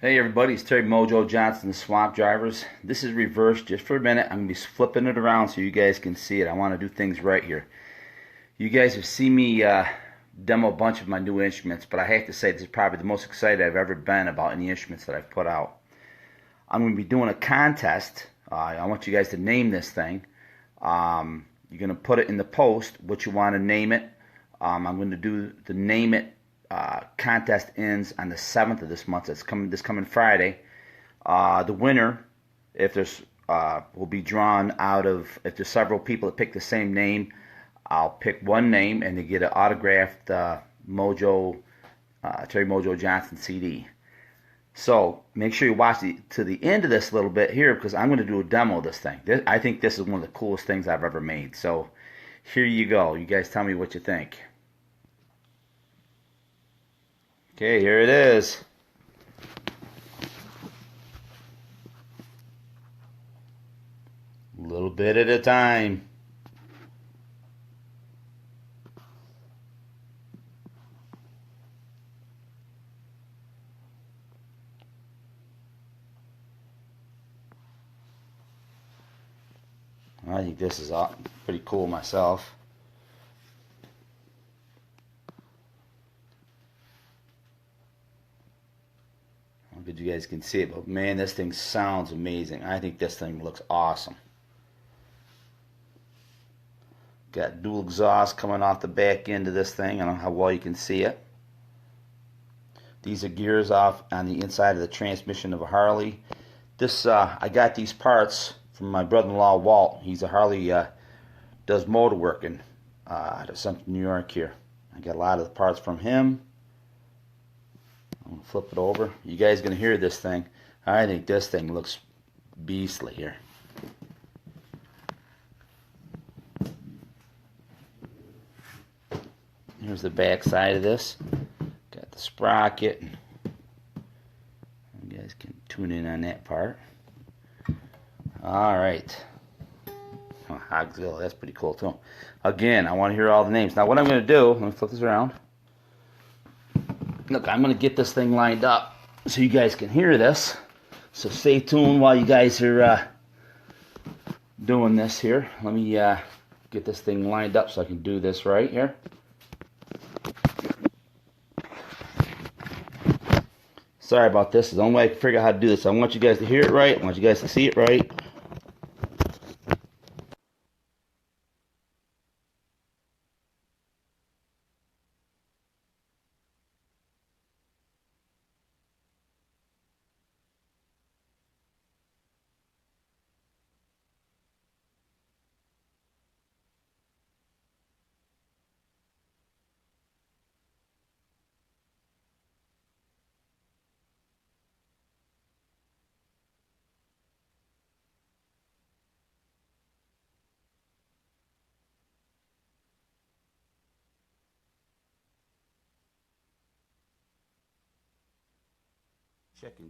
Hey everybody, it's Terry Mojo Johnson, the Swamp Drivers. This is reversed just for a minute. I'm going to be flipping it around so you guys can see it. I want to do things right here. You guys have seen me demo a bunch of my new instruments, but I have to say this is probably the most excited I've ever been about any instruments that I've put out. I'm going to be doing a contest. I want you guys to name this thing. You're going to put it in the post, what you want to name it. I'm going to do the name it contest ends on the 7th of this month. It's this coming Friday. The winner, if there's, will be drawn out of, if there's several people that pick the same name, I'll pick one name and they get an autographed Terry Mojo Johnson CD. So make sure you watch to the end of this little bit here because I'm going to do a demo of this thing. I think this is one of the coolest things I've ever made. So here you go. You guys tell me what you think. Okay, here it is. A little bit at a time. I think this is pretty cool myself. I don't know if you guys can see it, but man, this thing sounds amazing. I think this thing looks awesome. Got dual exhaust coming off the back end of this thing. I don't know how well you can see it. These are gears off on the inside of the transmission of a Harley. This I got these parts from my brother-in-law Walt. He's a Harley, does motor working out of Central New York here. I got a lot of the parts from him. I'm gonna flip it over. You guys gonna hear this thing? I think this thing looks beastly here. Here's the back side of this. Got the sprocket. You guys can tune in on that part. Alright. Oh, Hogsville, that's pretty cool too. Again, I want to hear all the names. Now what I'm going to do, let me flip this around. Look, I'm going to get this thing lined up so you guys can hear this. So stay tuned while you guys are doing this here. Let me get this thing lined up so I can do this right here. Sorry about this. It's the only way I can figure out how to do this. I want you guys to hear it right. I want you guys to see it right.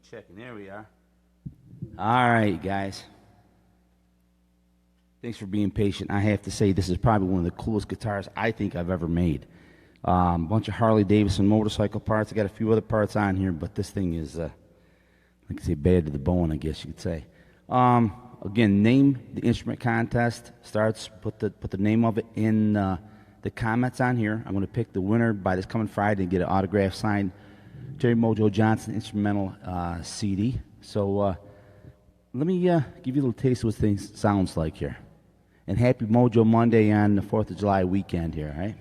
Checking. There we are. All right, guys. Thanks for being patient. I have to say, this is probably one of the coolest guitars I think I've ever made. A bunch of Harley Davidson motorcycle parts. I got a few other parts on here, but this thing is, like I say, bad to the bone, I guess you could say. Again, name the instrument contest starts. Put the name of it in the comments on here. I'm going to pick the winner by this coming Friday and get an autograph signed Terry Mojo Johnson instrumental CD. So let me give you a little taste of what things sounds like here. And happy Mojo Monday on the 4th of July weekend here, all right?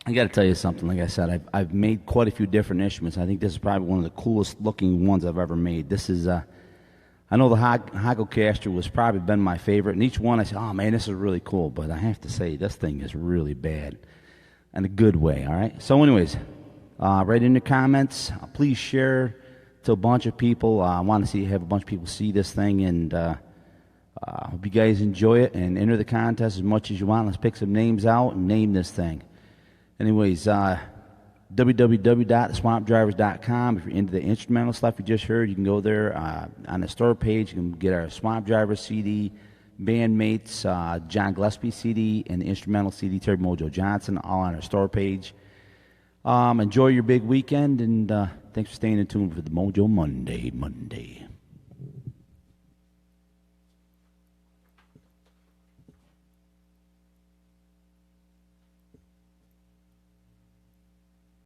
I got to tell you something. Like I said, I've made quite a few different instruments. I think this is probably one of the coolest looking ones I've ever made. This is I know the Hagelcaster was probably been my favorite, and each one I said, oh man, this is really cool. But I have to say, this thing is really bad, in a good way. All right. So, anyways, write in the comments. Please share to a bunch of people. I want to have a bunch of people see this thing, and hope you guys enjoy it and enter the contest as much as you want. Let's pick some names out and name this thing. Anyways, www.swampdrivers.com. If you're into the instrumental stuff you just heard, you can go there on the store page. You can get our Swamp Drivers CD, Bandmates, John Gillespie CD, and the instrumental CD, Terry Mojo Johnson, all on our store page. Enjoy your big weekend, and thanks for staying in tune for the Mojo Monday.